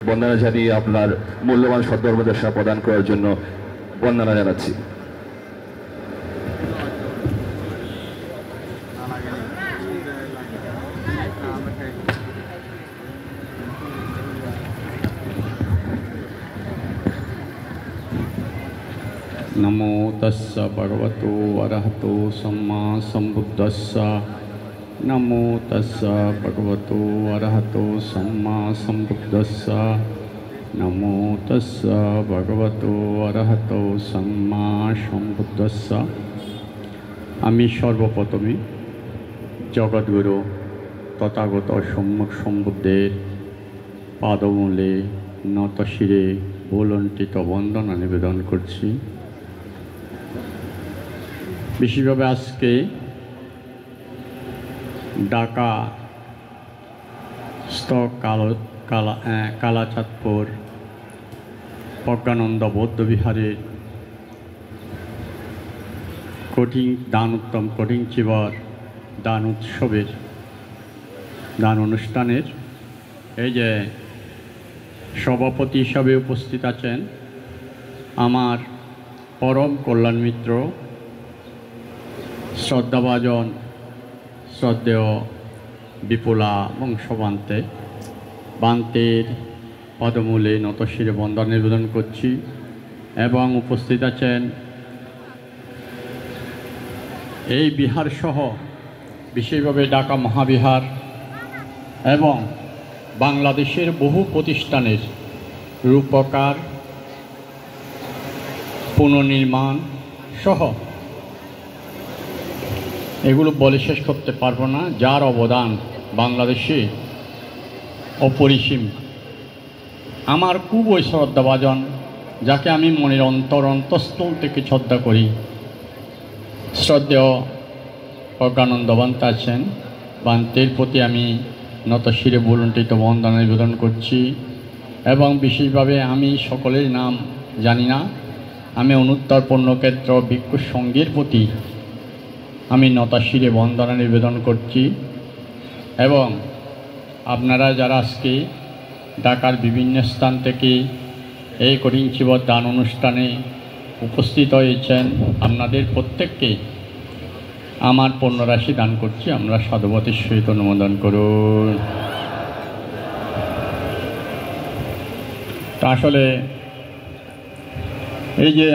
বন্দনা জানিয়ে আপনার মূল্যবান সদ্ধর্মদশা প্রদান করার জন্য বন্দনা জানাচ্ছি। नमो तस्स भगवतो अरहतो सम्मा सम्बुद्धस्स। नमो तस्स भगवतो अरहतो सम्मा सम्बुद्धस्स। नमो तस्स भगवतो अरहतो सम्मा सम्बुद्धस्स। आमी सर्वप्रथमे जगद्गुरु तथागत सम्यक सम्बुद्धेर पादमूले নত শিরে ভুলণ্ঠিত বন্দনা নিবেদন করছি। বিশেষভাবে আজকে ঢাকা কালাচাঁদপুর প্রজ্ঞানন্দ বৌদ্ধবিহারের কঠিন চিবর দান উৎসবের দান অনুষ্ঠানের এই যে সভাপতি হিসাবে উপস্থিত আছেন আমার পরম কল্যাণ মিত্র শ্রদ্ধাভাজন শ্রদ্ধেয় বিপুলা বান্তের পদমূলে নতশিরে বন্দনা নিবেদন করছি এবং উপস্থিত আছেন এই বিহার সহ বিশেষভাবে ঢাকা মহাবিহার এবং বাংলাদেশের বহু প্রতিষ্ঠানের রূপকার পুনর্নির্মাণ সহ এগুলো বলে শেষ করতে পারবো না, যার অবদান বাংলাদেশে অপরিসীম। আমার খুবই শ্রদ্ধাভাজন, যাকে আমি মনের অন্তঃস্থল থেকে শ্রদ্ধা করি, শ্রদ্ধেয় প্রজ্ঞানন্দ বান্ত আছেন। বান্তের প্রতি আমি নতশিরে ভুলণ্ঠিত বন্দনা নিবেদন করছি এবং বিশেষভাবে আমি সকলের নাম জানি না, আমি অনুত্তর পূর্ণক্ষেত্র ভিক্ষু সংঘের প্রতি আমি নতশিরে বন্দনা নিবেদন করছি এবং আপনারা যারা আজকে ঢাকার বিভিন্ন স্থান থেকে এই কঠিন চিবর দান অনুষ্ঠানে উপস্থিত হয়েছেন, আপনাদের প্রত্যেককে আমার পণ্যরাশি দান করছি। আমরা সাধুবাদের সহিত অনুমোদন করুন। তা আসলে এই যে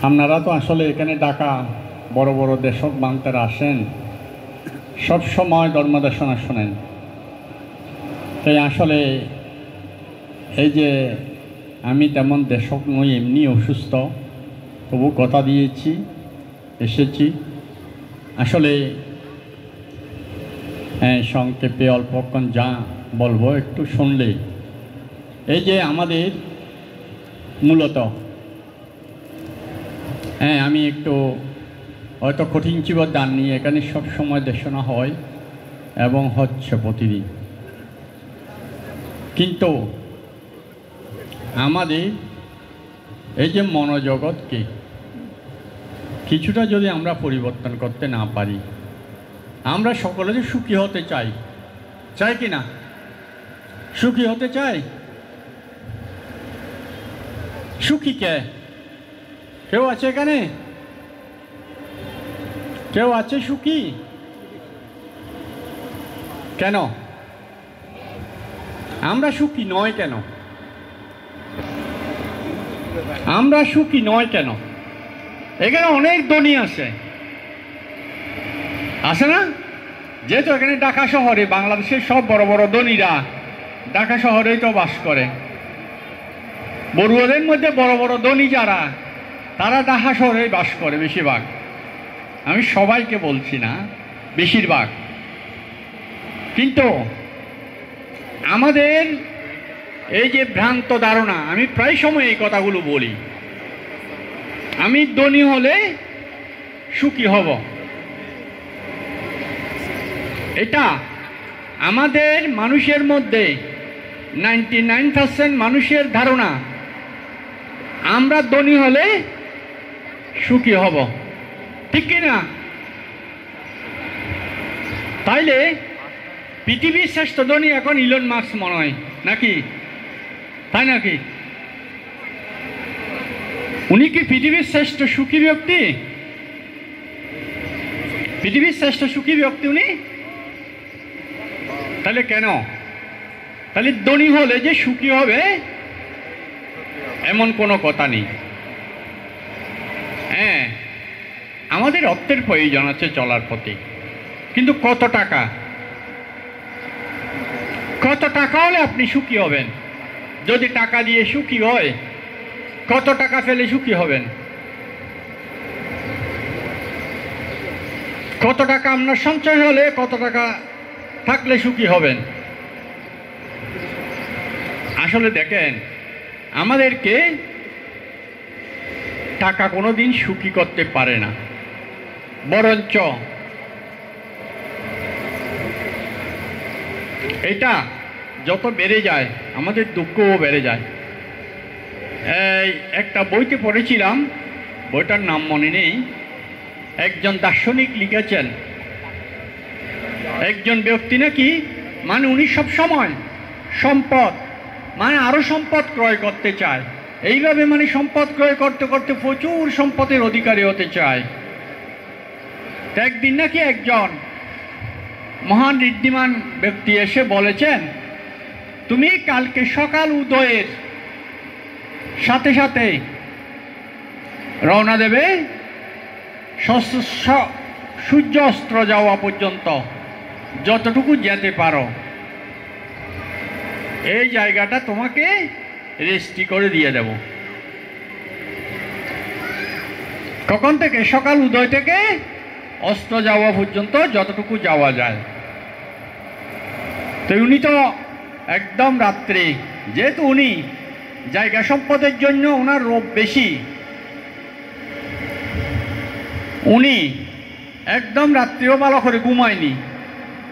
আপনারা তো আসলে এখানে ঢাকা বড় বড় দেশক বান্তারা আসেন, সব সময় ধর্মদেশনা শোনেন। তাই আসলে এই যে আমি তেমন দেশক নই, এমনি অসুস্থ, তবু কথা দিয়েছি এসেছি। আসলে সংক্ষেপে অল্পক্ষণ যা বলবো একটু শুনলে, এই যে আমাদের মূলত আমি একটু হয়তো কঠিন চিবর দান নিয়ে এখানে সব সময় দেশনা হয় এবং হচ্ছে প্রতিদিন, কিন্তু আমাদের এই যে মনোজগৎকে কিছুটা যদি আমরা পরিবর্তন করতে না পারি, আমরা সকলে যে সুখী হতে চাই, চাই কি না? সুখী হতে চাই। সুখী কে? কেউ আছে এখানে? কেউ আছে সুখী? কেন আমরা সুখী নয়? কেন আমরা সুখী নয়? কেন? এখানে অনেক ধনী আছে না? যেহেতু এখানে ঢাকা শহরে বাংলাদেশের সব বড় বড় ধনীরা ঢাকা শহরেই তো বাস করে। বড়ুয়াদের মধ্যে বড় বড় ধনী যারা, তারা ঢাকা শহরেই বাস করে বেশিরভাগ। আমি সবাইকে বলছি না, বেশিরভাগ। কিন্তু আমাদের এই যে ভ্রান্ত ধারণা, আমি প্রায় সময় এই কথাগুলো বলি, আমি ধনী হলে সুখী হব, এটা আমাদের মানুষের মধ্যে 99% মানুষের ধারণা। আমরা ধনী হলে সুখী হব, ঠিক কিনা? তাইলে পৃথিবীর শ্রেষ্ঠ ধনী এখন ইলন মাস্ক মনে হয় নাকি, তাই নাকি? উনি কি পৃথিবীর শ্রেষ্ঠ সুখী ব্যক্তি? পৃথিবীর শ্রেষ্ঠ সুখী ব্যক্তি উনি? তাহলে কেন? তাহলে ধনী হলে যে সুখী হবে এমন কোনো কথা নেই। হ্যাঁ, আমাদের অর্থের প্রয়োজন আছে চলার পথে, কিন্তু কত টাকা? কত টাকা হলে আপনি সুখী হবেন? যদি টাকা দিয়ে সুখী হয়, কত টাকা ফেলে সুখী হবেন? কত টাকা আপনার সঞ্চয় হলে, কত টাকা থাকলে সুখী হবেন? আসলে দেখেন, আমাদেরকে টাকা কোনোদিন সুখী করতে পারে না, বরঞ্চ এটা যত বেড়ে যায় আমাদের দুঃখও বেড়ে যায়। এই একটা বইতে পড়েছিলাম, বইটার নাম মনে নেই, একজন দার্শনিক লিখেছেন, একজন ব্যক্তি নাকি মানে উনি সব সময় সম্পদ মানে আরো সম্পদ ক্রয় করতে চায়, এইভাবে মানে সম্পদ ক্রয় করতে করতে প্রচুর সম্পদের অধিকারী হতে চায়। একদিন নাকি একজন মহান ঋদ্ধিমান ব্যক্তি এসে বলেছেন, তুমি কালকে সকাল উদয়ের সাথে সাথে রওনা দেবে সূর্য অস্ত যাওয়া পর্যন্ত, যতটুকু যেতে পারো এই জায়গাটা তোমাকে রেজিস্ট্রি করে দিয়ে দেব। কখন থেকে? সকাল উদয় থেকে অস্ত যাওয়া পর্যন্ত যতটুকু যাওয়া যায়। তো উনি তো একদম রাত্রে, যেহেতু উনি জায়গা সম্পদের জন্য ওনার রোগ বেশি, উনি একদম রাত্রেও ভালো করে ঘুমায়নি।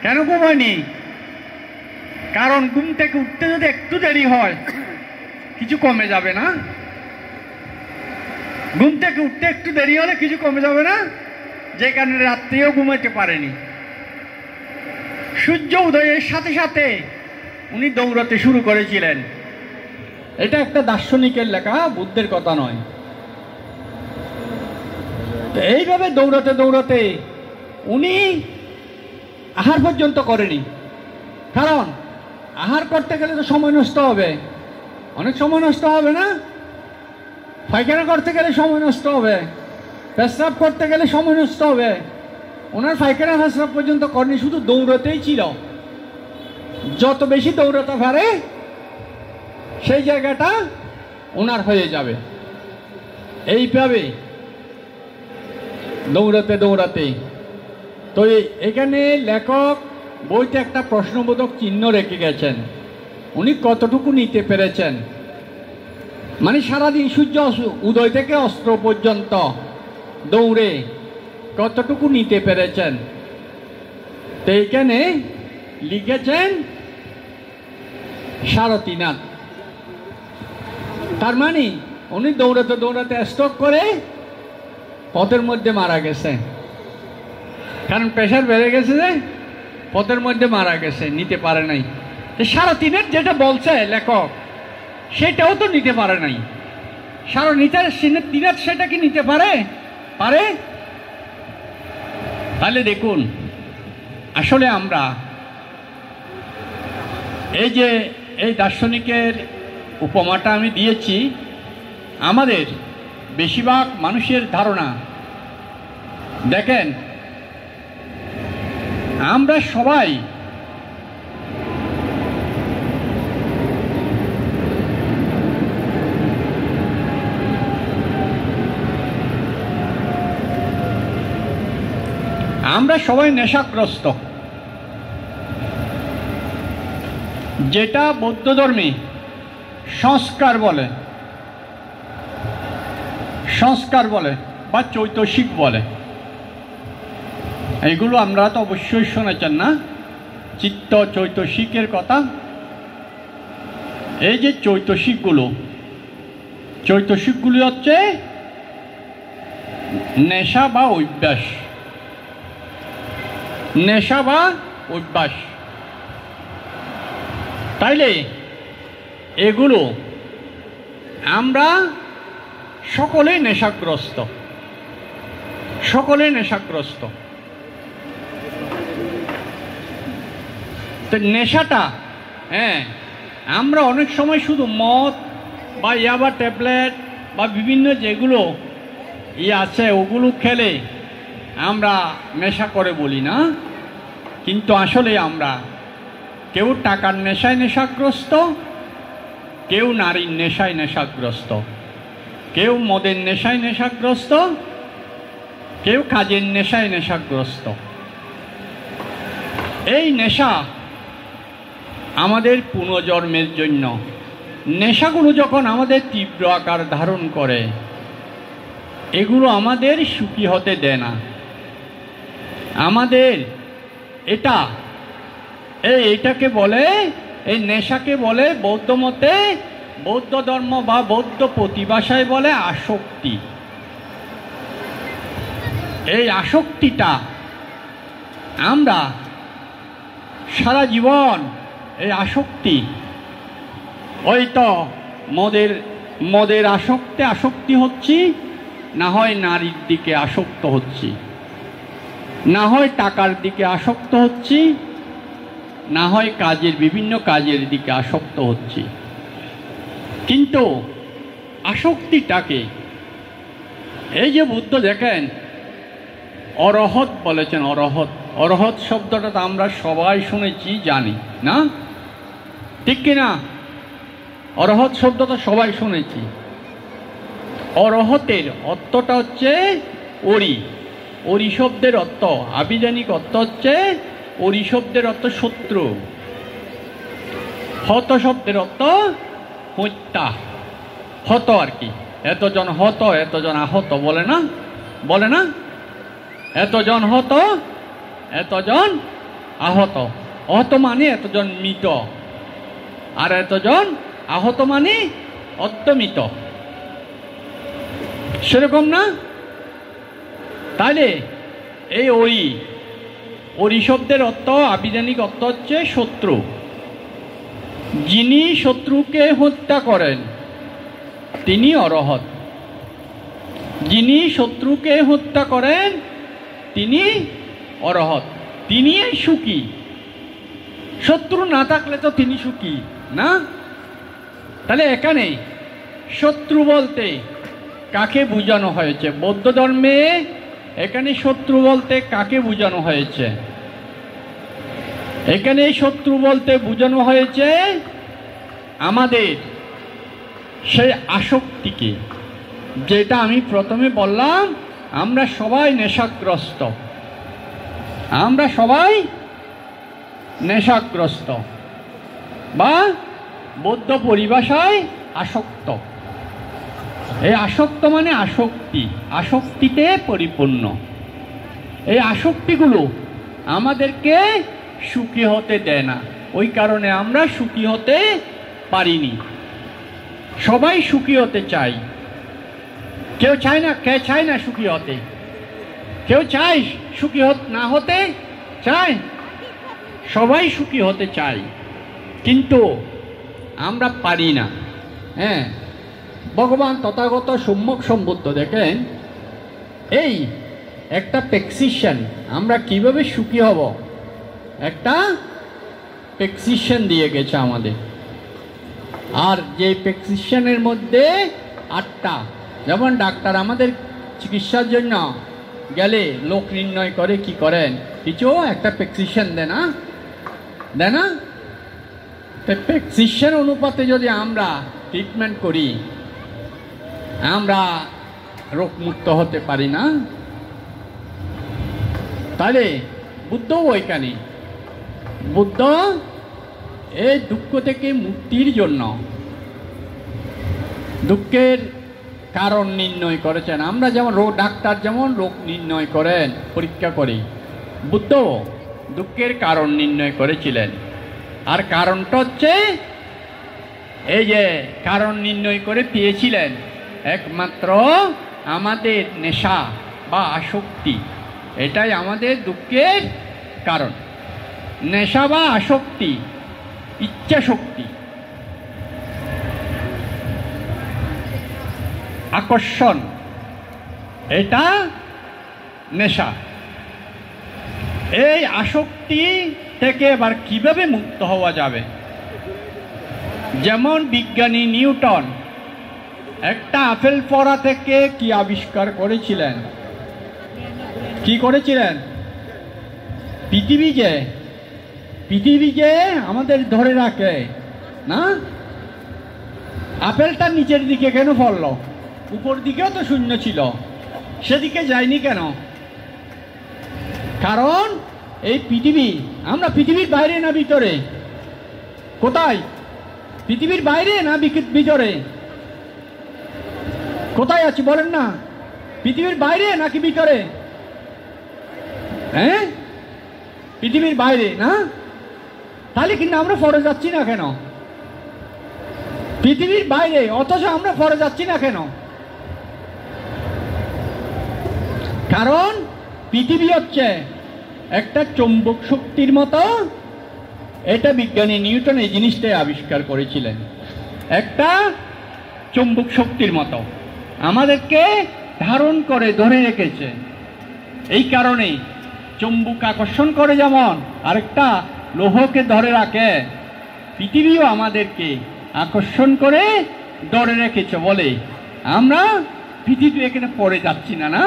কেন ঘুমায়নি? কারণ ঘুম থেকে উঠতে যদি একটু দেরি হয় কিছু কমে যাবে না? ঘুম থেকে উঠতে একটু দেরি হলে কিছু কমে যাবে না? যে কারণে রাত্রেও ঘুমাইতে পারেনি। সূর্য উদয়ের সাথে সাথে উনি দৌড়াতে শুরু করেছিলেন। এটা একটা দার্শনিকের লেখা, বুদ্ধের কথা নয়। তো এইভাবে দৌড়াতে দৌড়াতে উনি আহার পর্যন্ত করেনি। কারণ আহার করতে গেলে তো সময় নষ্ট হবে, অনেক সময় নষ্ট হবে না? পায়খানা করতে গেলে সময় নষ্ট হবে, পেশাব করতে গেলে সময় নষ্ট হবে। ওনার পায়খানা পেশাব পর্যন্ত করেনি, শুধু দৌড়াতেই ছিল। যত বেশি দৌড়াতে পারে সেই জায়গাটা ওনার হয়ে যাবে। এইভাবে দৌড়াতে দৌড়াতে তো এখানে লেখক বইতে একটা প্রশ্নবোধক চিহ্ন রেখে গেছেন, উনি কতটুকু নিতে পেরেছেন, মানে সারাদিন সূর্য উদয় থেকে অস্ত পর্যন্ত দৌড়ে কতটুকু নিতে পেরেছেন। তো এইখানে লিখেছেন 3.5 হাত। তার মানে উনি দৌড়াতে দৌড়াতে স্ট্রোক করে পথের মধ্যে মারা গেছে। কারণ প্রেশার বেড়ে গেছে, যে পথের মধ্যে মারা গেছে, নিতে পারে নাই। 3.5 হাত যেটা বলছে লেখক, সেটাও তো নিতে পারে নাই। 3.5 হাত সেটা কি নিতে পারে? পারে? তাহলে দেখুন, আসলে আমরা এই যে এই দার্শনিকের উপমাটা আমি দিয়েছি, আমাদের বেশিরভাগ মানুষের ধারণা, দেখেন আমরা সবাই নেশাগ্রস্ত। যেটা বৌদ্ধ ধর্মে সংস্কার বলে বা চৈতসিক বলে, এইগুলো আমরা তো অবশ্যই শুনেছেন না, চিত্ত চৈতসিকের কথা। এই যে চৈতসিকগুলি হচ্ছে নেশা বা অভ্যাস। তাইলে এগুলো আমরা সকলেই নেশাগ্রস্ত, সকলেই নেশাগ্রস্ত। তো নেশাটা, আমরা অনেক সময় শুধু মদ বা ইয়াবা ট্যাবলেট বা বিভিন্ন যেগুলো আছে ওগুলো খেলে আমরা নেশা করে বলি না, কিন্তু আসলে আমরা কেউ টাকার নেশায় নেশাগ্রস্ত, কেউ নারীর নেশায় নেশাগ্রস্ত, কেউ মদের নেশায় নেশাগ্রস্ত, কেউ কাজের নেশায় নেশাগ্রস্ত। এই নেশা আমাদের পুনর্জন্মের জন্য, নেশাগুলো যখন আমাদের তীব্র আকার ধারণ করে এগুলো আমাদের সুখী হতে দেয় না। আমাদের এইটাকে বলে, এই নেশাকে বলে বৌদ্ধ মতে, বৌদ্ধ ধর্ম বা বৌদ্ধ প্রতিভাষায় বলে আসক্তি। এই আসক্তিটা আমরা সারা জীবন এই আসক্তি, ওই তো মদের আসক্তি হচ্ছি, না হয় নারীর দিকে আসক্ত হচ্ছি, না হয় টাকার দিকে আসক্ত হচ্ছি, না হয় বিভিন্ন কাজের দিকে আসক্ত হচ্ছি। কিন্তু আসক্তিটাকে এই যে বুদ্ধ দেখেন অরহৎ বলেছেন, অরহৎ শব্দটা তো আমরা সবাই শুনেছি, জানি না, ঠিক কিনা? অরহৎ শব্দটা সবাই শুনেছি। অরহতের অর্থটা হচ্ছে অরি শব্দের অর্থ, আবিধানিক অর্থ হচ্ছে অরি শব্দের অর্থ শত্রু, হত শব্দের অর্থ হত্যা, হত আর কি, এতজন হত এতজন আহত বলে না, এতজন হত এতজন আহত, অহত মানে এতজন মৃত, আর এতজন আহত মানে অর্ধমৃত, সেরকম না? তাহলে এই অরি শব্দের অর্থ, আবিধানিক অর্থ হচ্ছে শত্রু। যিনি শত্রুকে হত্যা করেন তিনি অরহৎ, যিনি শত্রুকে হত্যা করেন তিনি অরহৎ, তিনি সুখী। শত্রু না থাকলে তো তিনি সুখী না। তাহলে এখানে শত্রু বলতে কাকে বোঝানো হয়েছে? বৌদ্ধ ধর্মে এখানে শত্রু বলতে কাকে বোঝানো হয়েছে? এখানে শত্রু বলতে বোঝানো হয়েছে আমাদের সেই আসক্তিকে, যেটা আমি প্রথমে বললাম, আমরা সবাই নেশাগ্রস্ত, আমরা সবাই নেশাগ্রস্ত বা বৌদ্ধ পরিভাষায় আসক্ত। এই আসক্ত মানে আসক্তিতে পরিপূর্ণ। এই আসক্তিগুলো আমাদেরকে সুখী হতে দেয় না, ওই কারণে আমরা সুখী হতে পারিনি। সবাই সুখী হতে চাই, কেউ চায় না, কে চায় না সুখী হতে? কেউ চায় সুখী না হতে চায়? সবাই সুখী হতে চাই, কিন্তু আমরা পারি না। ভগবান তথাগত সম্যক সম্বুদ্ধ দেখেন, এই একটা প্রেসক্রিপশন, আমরা কিভাবে সুখী হব, একটা প্রেসক্রিপশন দিয়ে গেছে আমাদের। আর যে প্রেসক্রিপশনের মধ্যে 8টা, যেমন ডাক্তার আমাদের চিকিৎসার জন্য গেলে লোক নির্ণয় করে কি করেন, কিছু একটা প্রেসক্রিপশন দেয় না? প্রেসক্রিপশন অনুপাতে যদি আমরা ট্রিটমেন্ট করি, আমরা রোগমুক্ত হতে পারি না। তাহলে বুদ্ধও ওইখানে, বুদ্ধ এই দুঃখ থেকে মুক্তির জন্য দুঃখের কারণ নির্ণয় করেছেন। আমরা যেমন ডাক্তার যেমন রোগ নির্ণয় করেন, পরীক্ষা করি, বুদ্ধ দুঃখের কারণ নির্ণয় করেছিলেন। আর কারণটা হচ্ছে এই যে কারণ নির্ণয় করে পেয়েছিলেন একমাত্র আমাদের নেশা বা আসক্তি, এটাই আমাদের দুঃখের কারণ। নেশা বা আসক্তি ইচ্ছা শক্তি, আকর্ষণ, এটা নেশা। এই আসক্তি থেকে এবার কিভাবে মুক্ত হওয়া যাবে? যেমন বিজ্ঞানী নিউটন একটা আপেল পড়া থেকে কি আবিষ্কার করেছিলেন? কি করেছিলেন? পৃথিবী যে আমাদের ধরে রাখে না, আপেলটা নিচের দিকে কেন পড়লো? উপর দিকেও তো শূন্য ছিল, সেদিকে যায়নি কেন? কারণ এই পৃথিবী, আমরা পৃথিবীর বাইরে না ভিতরে? কোথায়? পৃথিবীর বাইরে না ভিতরে? কোথায় আছি বলেন না? পৃথিবীর বাইরে নাকি ভিতরে? হ্যাঁ, পৃথিবীর বাইরে না? তাহলে কিন্তু আমরা ফরে যাচ্ছি না কেন? পৃথিবীর বাইরে, অথচ আমরা ফরে যাচ্ছি না কেন? কারণ পৃথিবী হচ্ছে একটা চৌম্বক শক্তির মতো। এটা বিজ্ঞানী নিউটন এই জিনিসটাই আবিষ্কার করেছিলেন, একটা চৌম্বক শক্তির মতো আমাদেরকে ধারণ করে ধরে রেখেছে। এই কারণে চুম্বক আকর্ষণ করে, যেমন আরেকটা লৌহকে ধরে রাখে, পৃথিবীও আমাদেরকে আকর্ষণ করে ধরে রেখেছে বলে আমরা পৃথিবী এখানে পড়ে যাচ্ছি না, না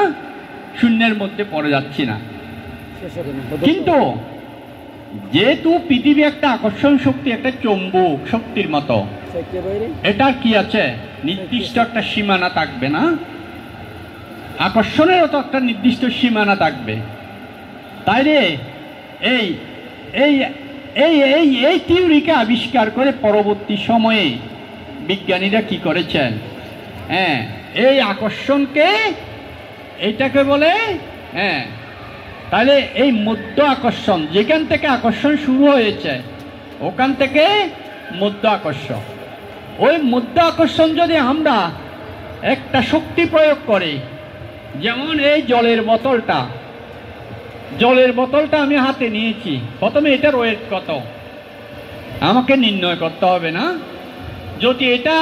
শূন্যের মধ্যে পড়ে যাচ্ছি না। কিন্তু যেহেতু পৃথিবী একটা আকর্ষণ শক্তি, একটা চুম্বক শক্তির মতো, এটার কি আছে? নির্দিষ্ট একটা সীমানা থাকবে না? আকর্ষণেরও তো একটা নির্দিষ্ট সীমানা থাকবে। তাই রে এই এই এই এই এই থিওরিকে আবিষ্কার করে পরবর্তী সময়ে বিজ্ঞানীরা কি করেছেন? হ্যাঁ, এই আকর্ষণকে, এইটাকে বলে, হ্যাঁ, তাহলে এই মধ্য আকর্ষণ, যেখান থেকে আকর্ষণ শুরু হয়েছে ওখান থেকে মধ্য আকর্ষণ। ওই মধ্য আকর্ষণ যদি আমরা একটা শক্তি প্রয়োগ করি, যেমন এই জলের বোতলটা আমি হাতে নিয়েছি, প্রথমে এটার ওয়েট কত আমাকে নির্ণয় করতে হবে না? যদি এটা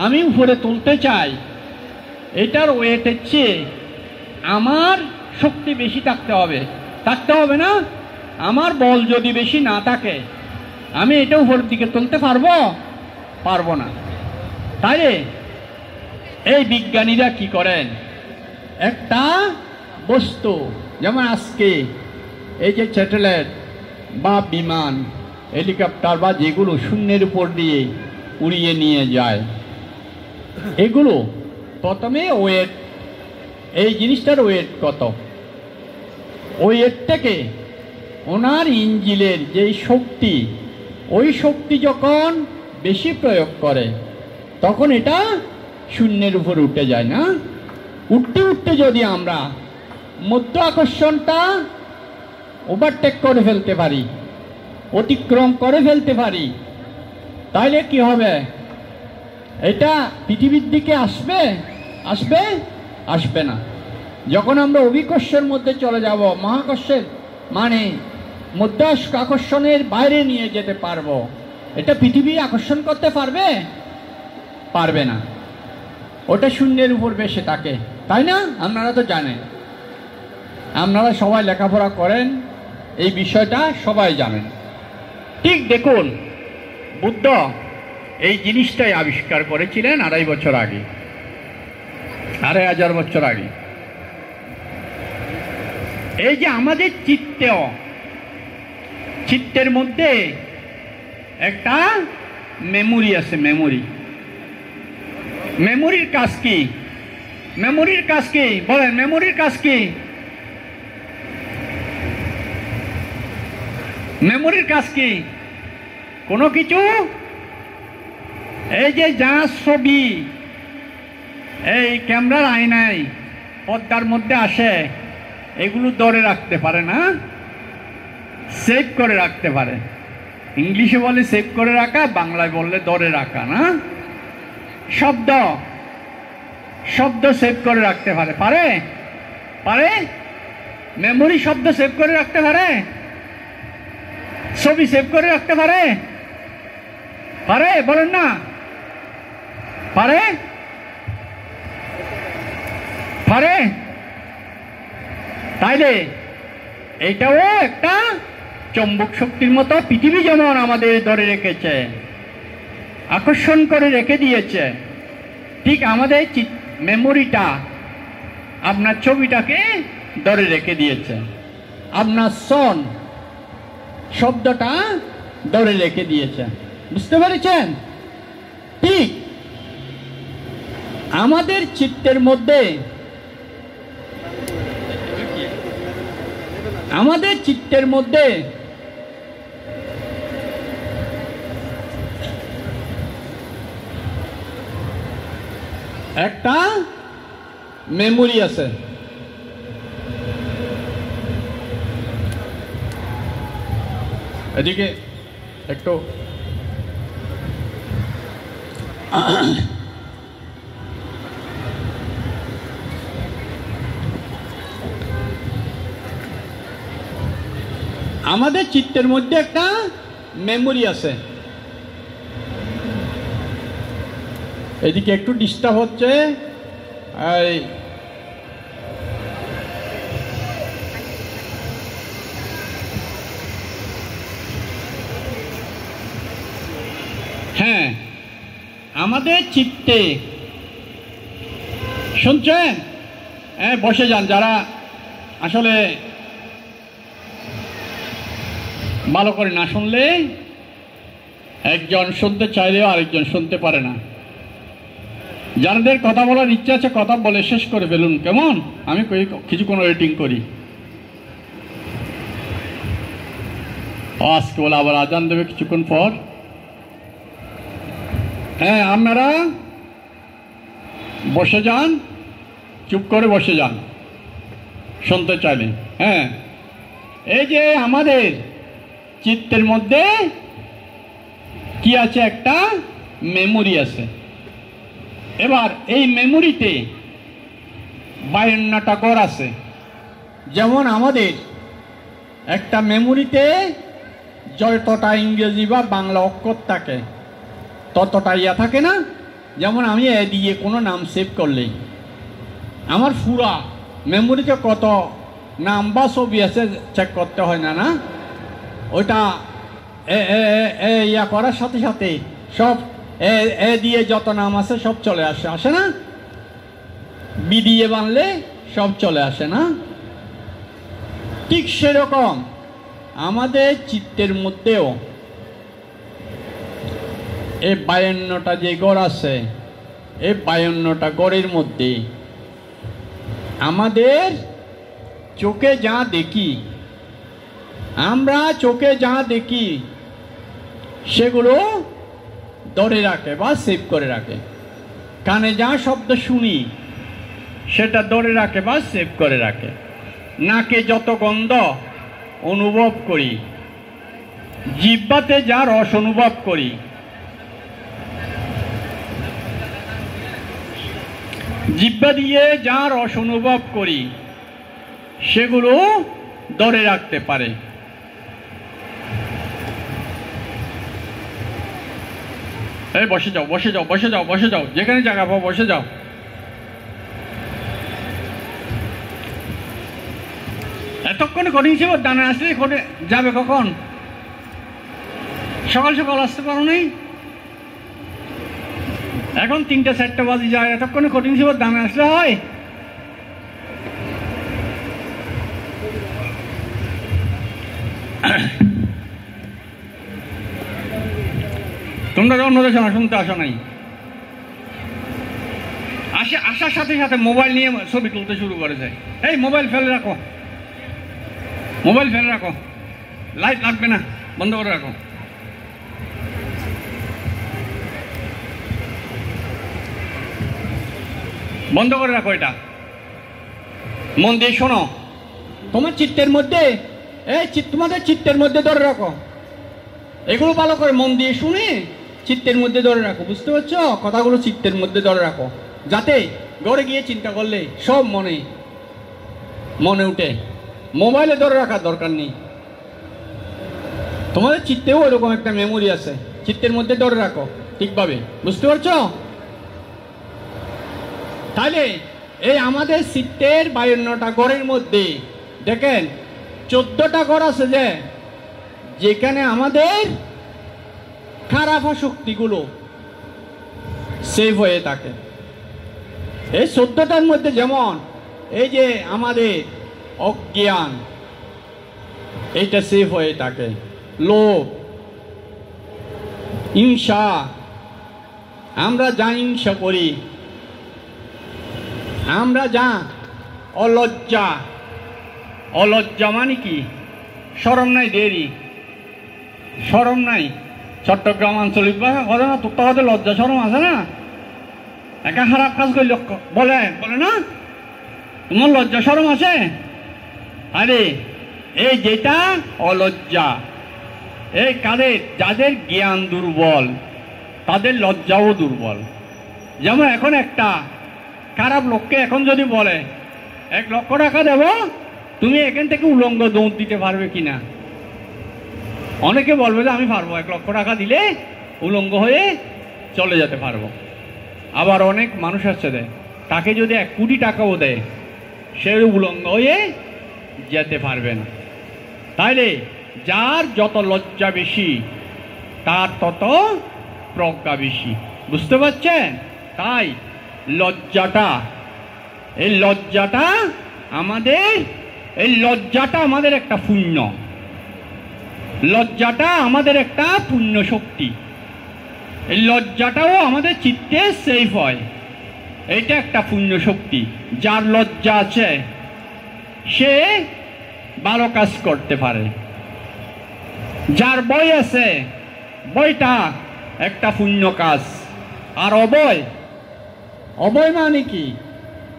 আমি উপরে তুলতে চাই, এটার ওয়েটের চেয়ে আমার শক্তি বেশি থাকতে হবে না? আমার বল যদি বেশি না থাকে, আমি এটা উপরের দিকে তুলতে পারবো না। তাই এই বিজ্ঞানীরা কি করেন? একটা বস্তু, যেমন আজকে এই যে স্যাটেলাইট বা বিমান, হেলিকপ্টার বা যেগুলো শূন্যের উপর দিয়ে উড়িয়ে নিয়ে যায়, এগুলো প্রথমে ওয়েট, এই জিনিসটার ওয়েট কত, ওয়েট থেকে ওনার ইঞ্জিনের যেই শক্তি, ওই শক্তি যখন বেশি প্রয়োগ করে তখন এটা শূন্যের উপর উঠে যায় না? উঠতে উঠতে যদি আমরা মধ্য আকর্ষণটা ওভারটেক করে ফেলতে পারি, অতিক্রম করে ফেলতে পারি, তাহলে কি হবে? এটা পৃথিবীর দিকে আসবে না। যখন আমরা অভিকর্ষের মধ্যে চলে যাব, মহাকর্ষের মানে মধ্য আকর্ষণের বাইরে নিয়ে যেতে পারবো, এটা পৃথিবী আকর্ষণ করতে পারবে না। ওটা শূন্যের উপর বেশি থাকে, তাই না? আপনারা তো জানেন, আপনারা সবাই লেখাপড়া করেন, এই বিষয়টা সবাই জানেন। ঠিক দেখুন, বুদ্ধ এই জিনিসটাই আবিষ্কার করেছিলেন 2,500 বছর আগে, 2,500 বছর আগে। এই যে আমাদের চিত্তের মধ্যে একটা মেমোরি আছে, মেমোরির কাজ কি? বলেন, মেমোরির কাজ কি? মেমোরির কাজ কি? কোনো কিছু, এই যে যা ছবি এই ক্যামেরার আয়নায় পর্দার মধ্যে আসে, এগুলো ধরে রাখতে পারে না, সেভ করে রাখতে পারে। ইংলিশে বলে সেভ করে রাখা, বাংলায় বললে ধরে রাখা না? শব্দ সেভ করে রাখতে পারে? মেমোরি শব্দ সেভ করে রাখতে পারে? ছবি সেভ করে রাখতে পারে? বলেন না, পারে? পারে? তাইলে এটাও একটা চৌম্বক শক্তির মতো পৃথিবী যেমন আমাদের ধরে রেখেছে, আকর্ষণ করে রেখে দিয়েছে, ঠিক আমাদের মেমোরিটা আপনার ছবিটাকে ধরে রেখে দিয়েছে, আপনার সন শব্দটা ধরে রেখে দিয়েছে। বুঝতে পেরেছেন? ঠিক আমাদের চিত্তের মধ্যে একটা মেমোরি আছে। এদিকে একটু আমাদের চিত্তের মধ্যে একটা মেমোরি আছে। এদিকে একটু ডিস্টার্ব হচ্ছে। হ্যাঁ, আমাদের চিত্তে শুনছেন? হ্যাঁ, বসে যান। যারা আসলে ভালো করে না শুনলে, একজন শুনতে চাইলেও আরেকজন শুনতে পারে না। যাদের কথা বলার ইচ্ছা আছে কথা বলে শেষ করে ফেলুন, কেমন? আমি কিছুক্ষণ ওয়েটিং করি। আজকে বলে আবার আজান দেবে কিছুক্ষণ পর। হ্যাঁ, আপনারা বসে যান, চুপ করে বসে যান শুনতে চাইলে। হ্যাঁ, এই যে আমাদের চিত্তের মধ্যে কি আছে? একটা মেমোরি আছে। এবার এই মেমোরিতে 52টা ঘর আছে। যেমন আমাদের একটা মেমোরিতে যতটা ইংরেজি বা বাংলা অক্ষর থাকে ততটা ইয়া থাকে না? যেমন আমি এ দিয়ে কোনো নাম সেভ করলেই আমার পুরা মেমোরিতে কত নাম বা ছবি আছে চেক করতে হয় না? না, ওইটা ইয়া করার সাথে সাথে সব এ দিয়ে যত নাম আছে সব চলে আসে না? বি দিয়ে বানলে সব চলে আসে না? ঠিক সেরকম আমাদের চিত্তের মধ্যেও এই 52টা যে গড় আছে, এই 52টা গড়ের মধ্যে আমাদের চোখে যা দেখি, আমরা চোখে যা দেখি সেগুলো ধরে রাখে বা সেভ করে রাখে। কানে যা শব্দ শুনি সেটা ধরে রাখে বা সেভ করে রাখে। নাকে যত গন্ধ অনুভব করি, জিহ্বাতে যা রস অনুভব করি, জিহ্বা দিয়ে যা রস অনুভব করি সেগুলো ধরে রাখতে পারে। এই বসে যাও, বসে যাও, বসে যাও, বসে যাও, যেখানে জায়গা পাও বসে যাও। এতক্ষণে কঠিন ছিল, দানা আসলে যাবে কখন? সকাল সকাল আসতে পারো নাই? এখন 3টা 4টা বাজে যায়। এতক্ষণে কঠিন ছিল, দানা আসলে হয়? তোমরা অন্যদের শোনা শুনতে আসো নাই। আসার সাথে সাথে মোবাইল নিয়ে ছবি তুলতে শুরু করেছে। এই মোবাইল ফেলে রাখো, মোবাইল ফেলে রাখো, লাইট লাগবে না, বন্ধ করে রাখো। বন্ধ করে রাখো এটা। মন দিয়ে শোনো। তোমার চিত্তের মধ্যে তোমাদের চিত্তের মধ্যে ধরে রাখো। এগুলো ভালো করে মন দিয়ে শুনে চিত্তের মধ্যে ধরে রাখো। বুঝতে পারছো? কথাগুলো চিত্তের মধ্যে ধরে রাখো, যাতে ঘরে গিয়ে চিন্তা করলে সব মনে উঠে। মোবাইলে ধরে রাখার দরকার নেই। তোমাদের চিত্তেও এরকম একটা মেমোরি আছে, চিত্তের মধ্যে ধরে রাখো ঠিকভাবে, বুঝতে পারছো? তাহলে এই আমাদের চিত্তের 52টা ঘরের মধ্যে দেখেন 14টা ঘর আছে যেখানে আমাদের খারাপ শক্তিগুলো সেভ হয়ে থাকে। এই 14টার মধ্যে যেমন এই যে আমাদের অজ্ঞান, এইটা সেভ হয়ে থাকে। লোভ, হিংসা, আমরা যা হিংসা করি, আমরা যা অলজ্জা, অলজ্জা মানে কি? শরম নাই, দেরি শরম নাই। চট্টগ্রাম আঞ্চলিক ভাষা কথা না, তোর তো লজ্জা শরম আছে না? একা খারাপ কাজ করল বলে বলে না, তোমার লজ্জা শরম আছে? আরে এই যেটা অলজ্জা, এই কাদের, যাদের জ্ঞান দুর্বল তাদের লজ্জাও দুর্বল। যেমন এখন একটা খারাপ লোককে এখন যদি বলে 1 লক্ষ টাকা দেব, তুমি এখান থেকে উলঙ্গ দৌড় দিতে পারবে কিনা? অনেকে বলবে যে আমি পারবো, 1 লক্ষ টাকা দিলে উলঙ্গ হয়ে চলে যেতে পারবো। আবার অনেক মানুষ আছে তাকে যদি 1 কোটি টাকাও দেয়, সে উলঙ্গ হয়ে যেতে পারবে না। তাইলে যার যত লজ্জা বেশি তার তত প্রজ্ঞা বেশি, বুঝতে পারছেন? তাই লজ্জাটা, এই লজ্জাটা আমাদের একটা পুণ্য, লজ্জাটা আমাদের একটা পুণ্য শক্তি। এই লজ্জাটাও আমাদের চিত্তে সেফ হয়, এটা একটা পুণ্য শক্তি। যার লজ্জা আছে সে ভালো কাজ করতে পারে, যার ভয় আছে ভয়টা একটা পুণ্য কাজ। আর অভয়, অভয় মানে কি?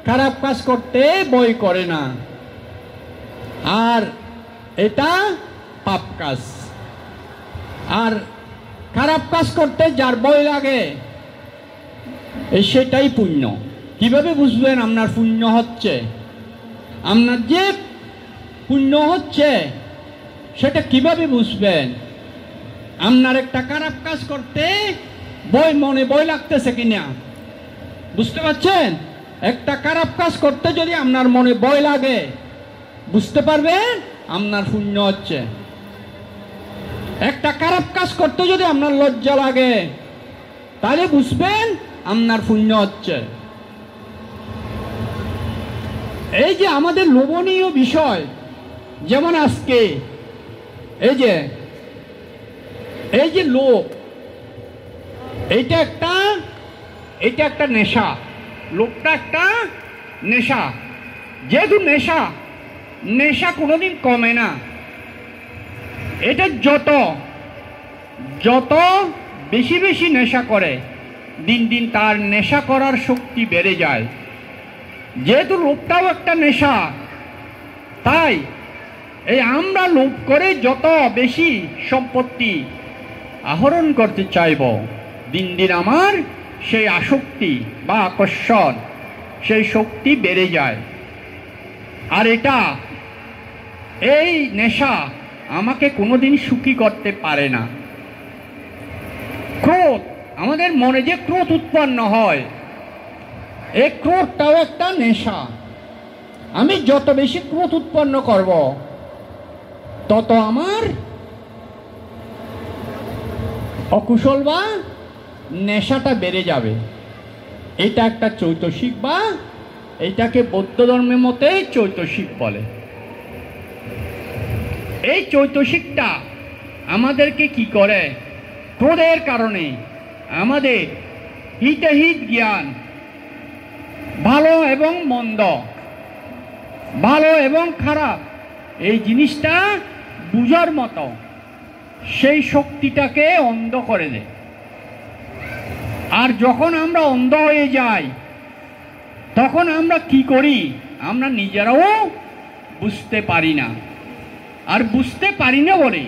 খারাপ কাজ করতে ভয় করে না, আর এটা পাপ কাজ। আর খারাপ কাজ করতে যার ভয় লাগে সেটাই পুণ্য। কিভাবে বুঝবেন আপনার পুণ্য হচ্ছে? আপনার যে পুণ্য হচ্ছে সেটা কিভাবে বুঝবেন? আপনার একটা খারাপ কাজ করতে মনে ভয় লাগতেছে কিনা, বুঝতে পারছেন? একটা খারাপ কাজ করতে যদি আপনার মনে ভয় লাগে, বুঝতে পারবেন আপনার পুণ্য হচ্ছে। একটা খারাপ কাজ করতে যদি আপনার লজ্জা লাগে, তাহলে বুঝবেন আপনার পুণ্য হচ্ছে। এই যে আমাদের লোভনীয় বিষয়, যেমন আজকে এই যে লোভ, এইটা একটা নেশা। লোভটা একটা নেশা। যেহেতু নেশা কোনোদিন কমে না। এটা যত বেশি নেশা করে, দিন দিন তার নেশা করার শক্তি বেড়ে যায়। যেহেতু লোভটাও একটা নেশা, তাই এই আমরা লোভ করে যত বেশি সম্পত্তি আহরণ করতে চাইব, দিন দিন আমার সেই আসক্তি বা আকর্ষণ, সেই শক্তি বেড়ে যায়। আর এই নেশা আমাকে কোনোদিন সুখী করতে পারে না। ক্রোধ, আমাদের মনে যে ক্রোধ উৎপন্ন হয়, এই ক্রোধটাও একটা নেশা। আমি যত বেশি ক্রোধ উৎপন্ন করব, তত আমার অকুশল বা নেশাটা বেড়ে যাবে। এটা একটা চৈতসিক, বা এইটাকে বৌদ্ধ ধর্মের মতে চৈতসিক বলে। এই চৈতসিকটা আমাদেরকে কি করে? ক্রোধের কারণে আমাদের হিতাহিত জ্ঞান, ভালো এবং মন্দ, ভালো এবং খারাপ, এই জিনিসটা বুঝার মতো সেই শক্তিটাকে অন্ধ করে দেয়। আর যখন আমরা অন্ধ হয়ে যাই, তখন আমরা কি করি? আমরা নিজেরাও বুঝতে পারি না। আর বুঝতে পারি না বলে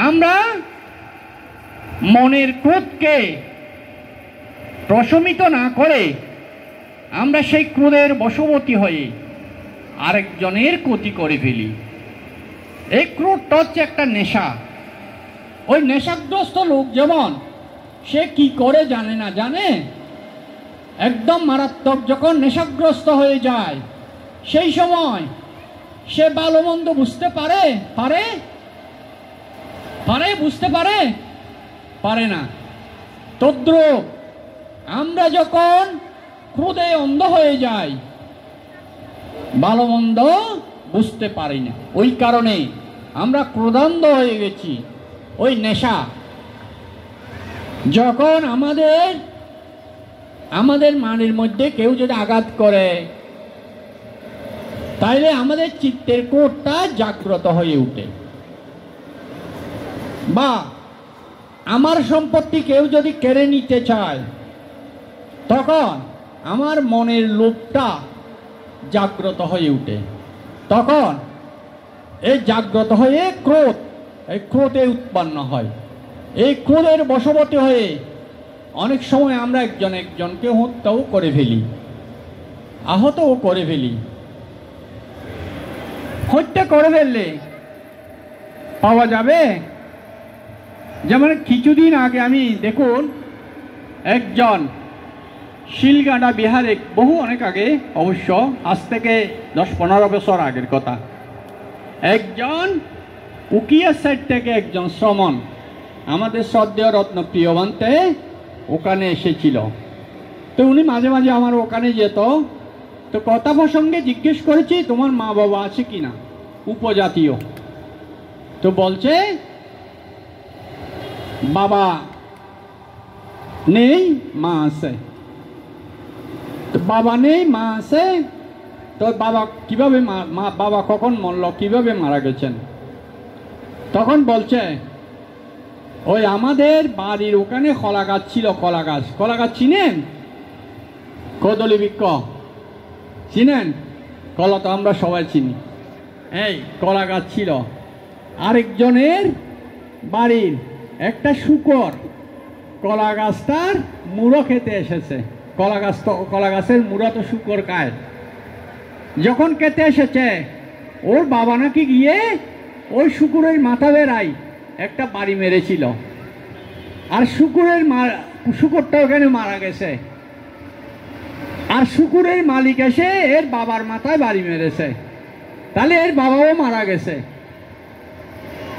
আমরা মনের ক্রোধকে প্রশমিত না করে আমরা সেই ক্রোধের বশবর্তী হয়ে আরেকজনের ক্ষতি করে ফেলি। এই ক্রোধটা হচ্ছে একটা নেশা। ওই নেশাগ্রস্ত লোক যেমন সে কি করে জানে না, জানে একদম মারাত্মক যখন নেশাগ্রস্ত হয়ে যায় সেই সময় সে ভালো মন্দ বুঝতে পারে পারে পারে বুঝতে পারে পারে না। তদ্রূপ আমরা যখন ক্রোধে অন্ধ হয়ে যাই ভালো মন্দ বুঝতে পারি না, ওই কারণে আমরা ক্রোধান্ধ হয়ে গেছি। ওই নেশা যখন আমাদের মনের মধ্যে কেউ যদি আঘাত করে তাইলে আমাদের চিত্তের ক্রোধটা জাগ্রত হয়ে ওঠে। বা আমার সম্পত্তি কেউ যদি কেড়ে নিতে চায় তখন আমার মনের লোভটা জাগ্রত হয়ে ওঠে। তখন এই জাগ্রত হয়ে ক্রোধ, এই ক্রোধে উৎপন্ন হয়। এই ক্রোধের বশবর্তী হয়ে অনেক সময় আমরা একজনকে হত্যাও করে ফেলি, আহতও করে ফেলি। হত্যা করে ফেললে পাওয়া যাবে। যেমন কিছুদিন আগে আমি দেখুন একজন শিলগাঁডা বিহারে, বহু অনেক আগে, অবশ্য আজ থেকে 10-15 বছর আগের কথা, একজন উকিয়া সাইড থেকে একজন শ্রমণ আমাদের শ্রদ্ধেয় রত্নপ্রিয় বান্তে ওখানে এসেছিল। তো উনি মাঝে মাঝে আমার ওখানে যেত। তো কথা প্রসঙ্গে জিজ্ঞেস করেছি তোমার মা বাবা আছে কিনা, উপজাতীয়। তো বলছে বাবা নেই, মা আছে। তো বাবা নেই, মা আছে। তো বাবা কিভাবে বাবা কখন মরল, কিভাবে মারা গেছেন? তখন বলছে ওই আমাদের বাড়ির ওখানে কলা গাছ ছিল, কলা গাছ চিনেন? কদলী বৃক্ষ চিনেন? কলা তো আমরা সবাই চিনি। এই কলা গাছ ছিল। আরেকজনের বাড়ির একটা শূকর কলা গাছটার মুড়ো খেতে এসেছে। কলা গাছের মুড়ো তো শূকর খায়। যখন খেতে এসেছে ওর বাবা নাকি গিয়ে ওই শূকরের মাথা বেড়ায় একটা বাড়ি মেরেছিল। আর শূকরটা ওখানে মারা গেছে। আর শূকরের মালিক এসে এর বাবার মাথায় বাড়ি মেরেছে। তাহলে এর বাবাও মারা গেছে।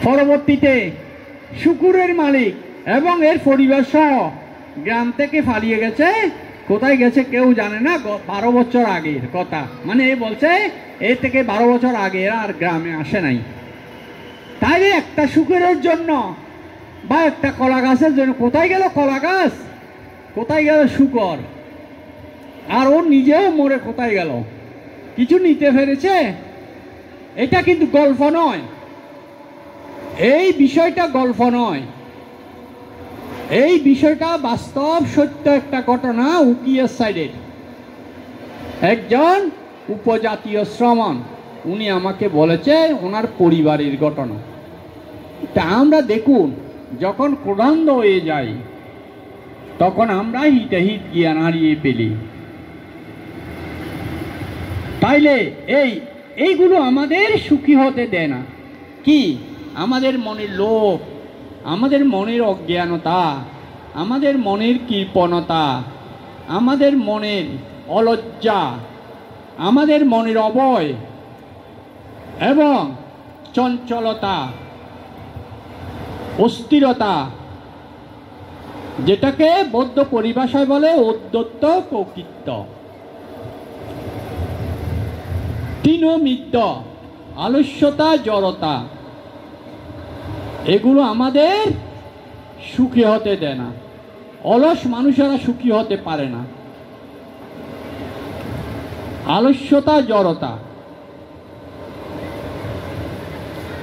পরবর্তীতে শূকরের মালিক এবং এর পরিবার সহ গ্রাম থেকে পালিয়ে গেছে। কোথায় গেছে কেউ জানে না। 12 বছর আগের কথা, মানে এ বলছে এর থেকে 12 বছর আগে আর গ্রামে আসে নাই। তাইলে একটা শূকরের জন্য বা একটা কলা গাছের জন্য কোথায় গেল কলা গাছ, কোথায় গেল শূকর, আর ও নিজেও মরে কোথায় গেল? কিছু নিতে পেরেছে? এটা কিন্তু গল্প নয়, এই বিষয়টা গল্প নয়, এই বিষয়টা বাস্তব সত্য একটা ঘটনা। উকিয়া সাইডের একজন উপজাতীয় শ্রমণ উনি আমাকে বলেছে ওনার পরিবারের ঘটনা। তা আমরা দেখুন যখন ক্রোধান্ধ হয়ে যাই তখন আমরা হিতাহিত জ্ঞান হারিয়ে ফেলি। তাইলে এইগুলো আমাদের সুখী হতে দেয় না। কি? আমাদের মনের লোভ, আমাদের মনের অজ্ঞানতা, আমাদের মনের কৃপণতা, আমাদের মনের অলজ্জা, আমাদের মনের অবয় এবং চঞ্চলতা, অস্থিরতা, যেটাকে বৌদ্ধ পরিভাষায় বলে উদ্ধত্ত কৌকিত্ত, তিনমিদ্য, আলস্যতা, জড়তা, এগুলো আমাদের সুখী হতে দেয় না। অলস মানুষেরা সুখী হতে পারে না। আলস্যতা, জড়তা,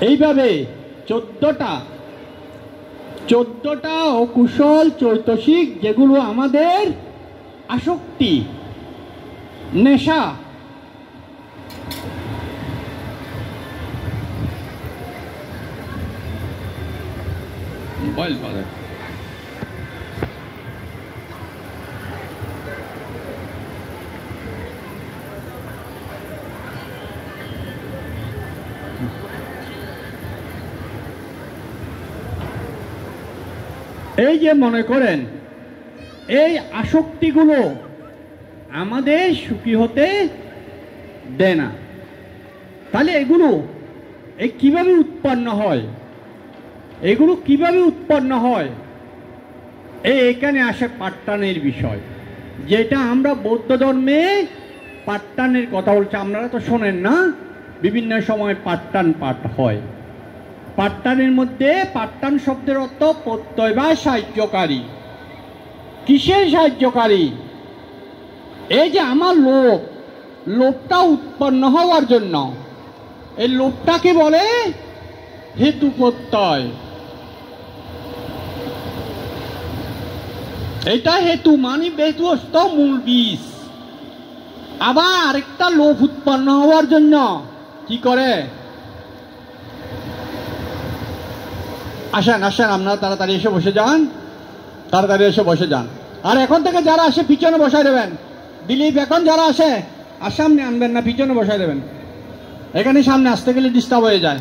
এইভাবে 14টা অকুশল চৈতসিক যেগুলো আমাদের আসক্তি, নেশা, মোবাইল বাজে, এই যে মনে করেন এই আসক্তিগুলো আমাদের সুখী হতে দেয় না, তাহলে এগুলো কিভাবে উৎপন্ন হয়? এগুলো কিভাবে উৎপন্ন হয়? এখানে আসে পাঠটানের বিষয়, যেটা আমরা বৌদ্ধ ধর্মে পাঠটানের কথা বলছি। আপনারা তো শোনেন না, বিভিন্ন সময় পাঠটান পাঠ হয়। পাঠটানের মধ্যে পাঠটান শব্দের অর্থ প্রত্যয় বা সাহায্যকারী। কিসের সাহায্যকারী? এই যে আমার লোভটা উৎপন্ন হওয়ার জন্য, এই লোভটাকে বলে হেতু প্রত্যয়। এটা হেতু মানে বেতুস্ত মূল বীজ। আবার আরেকটা লোভ উৎপন্ন হওয়ার জন্য কি করে? আসেন আসেন, আপনারা তাড়াতাড়ি এসে বসে যান, তাড়াতাড়ি এসে বসে যান। আর এখন থেকে যারা আসে পিছনে বসাই দেবেন। দিলীপ, এখন যারা আসে আর সামনে আনবেন না, পিছনে বসাই দেবেন। এখানে সামনে আসতে গেলে ডিস্টার্ব হয়ে যায়।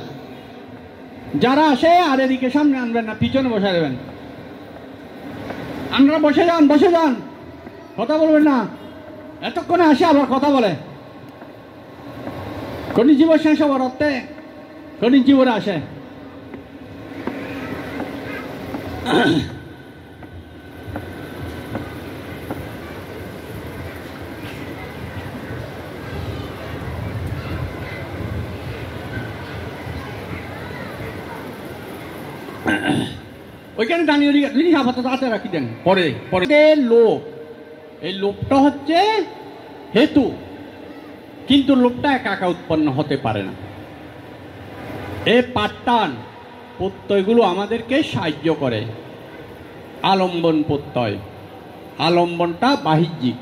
যারা আসে আর এদিকে সামনে আনবেন না, পিছনে বসাই দেবেন। আপনারা বসে যান, বসে যান, কথা বলবেন না। এতক্ষণে আসে আবার কথা বলে। কোন জীবন শেষ হবার অর্থে কোন জীবনে আসে। ওইখানে দাঁড়িয়ে জিনিস আপাতত হাতে রাখি দেন, পরে পরে। লোভ, এই লোভটা হচ্ছে হেতু, কিন্তু লোভটা একা একা উৎপন্ন হতে পারে না। এই পাঠটান প্রত্যয়গুলো আমাদেরকে সাহায্য করে। আলম্বন প্রত্যয়, আলম্বনটা বাহ্যিক,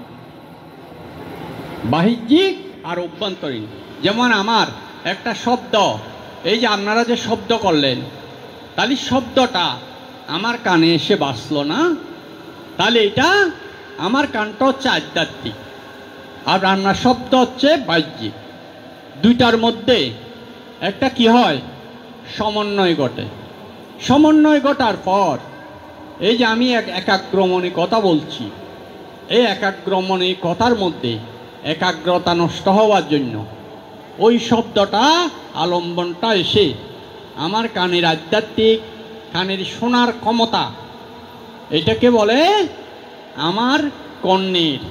বাহ্যিক আর অভ্যন্তরীণ। যেমন আমার একটা শব্দ, এই যে আপনারা যে শব্দ করলেন, তাহলে শব্দটা আমার কানে এসে বাজলো না, তাহলে এটা আমার কানটা হচ্ছে আধ্যাত্মিক, আর রান্নার শব্দ হচ্ছে বাহ্যিক। দুইটার মধ্যে একটা কি হয়? সমন্বয় ঘটে। সমন্বয় ঘটার পর এই যে আমি একাগ্রমণী কথা বলছি, এই একাগ্রমণী কথার মধ্যে একাগ্রতা নষ্ট হওয়ার জন্য ওই শব্দটা, আলম্বনটা এসে আমার কানের আধ্যাত্মিক, কানের শোনার ক্ষমতা, এটাকে বলে আমার কর্ণের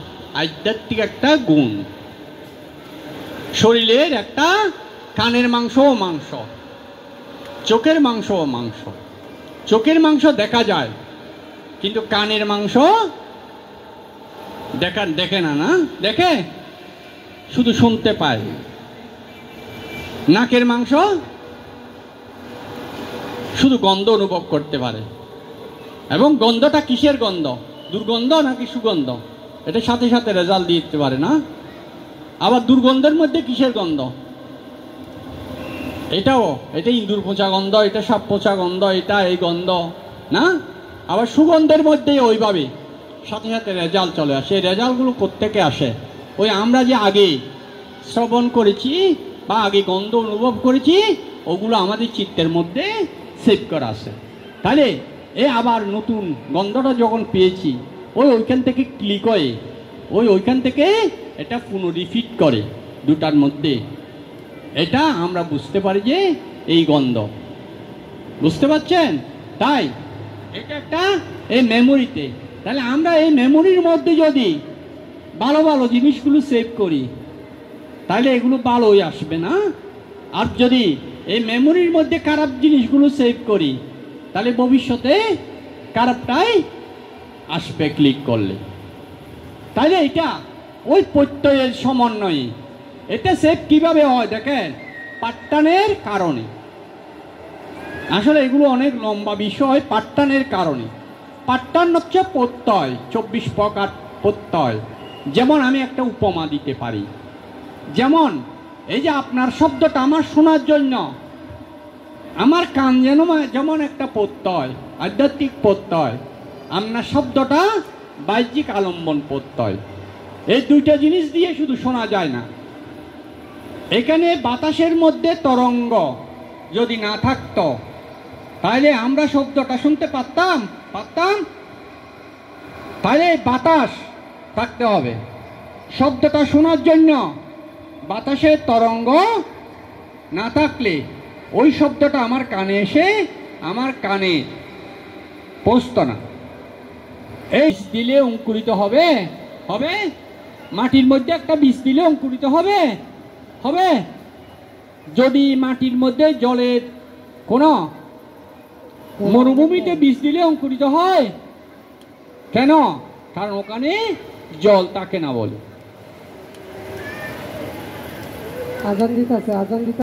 আধ্যাত্মিক একটা গুণ। শরীরের একটা কানের মাংস ও মাংস, চোখের মাংস ও মাংস। চোখের মাংস দেখা যায়, কিন্তু কানের মাংস দেখে না, না দেখে, শুধু শুনতে পায়। নাকের মাংস শুধু গন্ধ অনুভব করতে পারে, এবং গন্ধটা কিসের গন্ধ? দুর্গন্ধ নাকি সুগন্ধ? এটা সাথে সাথে রেজাল্ট দিয়ে দিতে পারে না। আবার দুর্গন্ধের মধ্যে কিসের গন্ধ? এটা ইঁদুর পচা গন্ধ, এটা সাপ পচা গন্ধ, এটা এই গন্ধ না। আবার সুগন্ধের মধ্যে ওইভাবে সাথে সাথে রেজাল্ট চলে আসে। এই রেজাল্টগুলো কোত্থেকে আসে? ওই আমরা যে আগে শ্রবণ করেছি বা আগে গন্ধ অনুভব করেছি, ওগুলো আমাদের চিত্তের মধ্যে সেভ করা আছে। তাহলে আবার নতুন গন্ধটা যখন পেয়েছি, ওইখান থেকে ক্লিক হয়ে ওইখান থেকে এটা পুনরিফিট করে দুটার মধ্যে। এটা আমরা বুঝতে পারি যে এই গন্ধ, বুঝতে পারছেন? তাই এটা একটা এই মেমোরিতে। তাহলে আমরা এই মেমোরির মধ্যে যদি ভালো ভালো জিনিসগুলো সেভ করি, তাহলে এগুলো ভালোই আসবে না। আর যদি এই মেমোরির মধ্যে খারাপ জিনিসগুলো সেভ করি, তাহলে ভবিষ্যতে খারাপটাই আসবে ক্লিক করলে। তাহলে এটা ওই প্রত্যয়ের সমন্বয়ে। এটা সেভ কিভাবে হয় দেখেন, পাঠটানের কারণে। আসলে এগুলো অনেক লম্বা বিষয়। পাঠটানের কারণে, পাঠটান হচ্ছে প্রত্যয়, 24 প্রকার প্রত্যয়। যেমন আমি একটা উপমা দিতে পারি। যেমন এই যে আপনার শব্দটা আমার শোনার জন্য আমার কান যেমন একটা প্রত্যয়, আধ্যাত্মিক প্রত্যয়, আপনার শব্দটা বাহ্যিক আলম্বন প্রত্যয়। এই দুইটা জিনিস দিয়ে শুধু শোনা যায় না। এখানে বাতাসের মধ্যে তরঙ্গ যদি না থাকতো, তাইলে আমরা শব্দটা শুনতে পারতাম পারতাম তাইলে বাতাস থাকতে হবে। শব্দটা শোনার জন্য বাতাসের তরঙ্গ না থাকলে ওই শব্দটা আমার কানে এসে আমার কানে পৌঁছত না। এই বীজ দিলে অঙ্কুরিত হবে হবে মাটির মধ্যে একটা বীজ দিলে অঙ্কুরিত হবে হবে। যদি মাটির মধ্যে জলের কোনো মরুভূমিতে বীজ দিলে অঙ্কুরিত হয় কেন? কারণ ওখানে জল থাকে না বলে। আজান দিতে আছে, আজান দিতে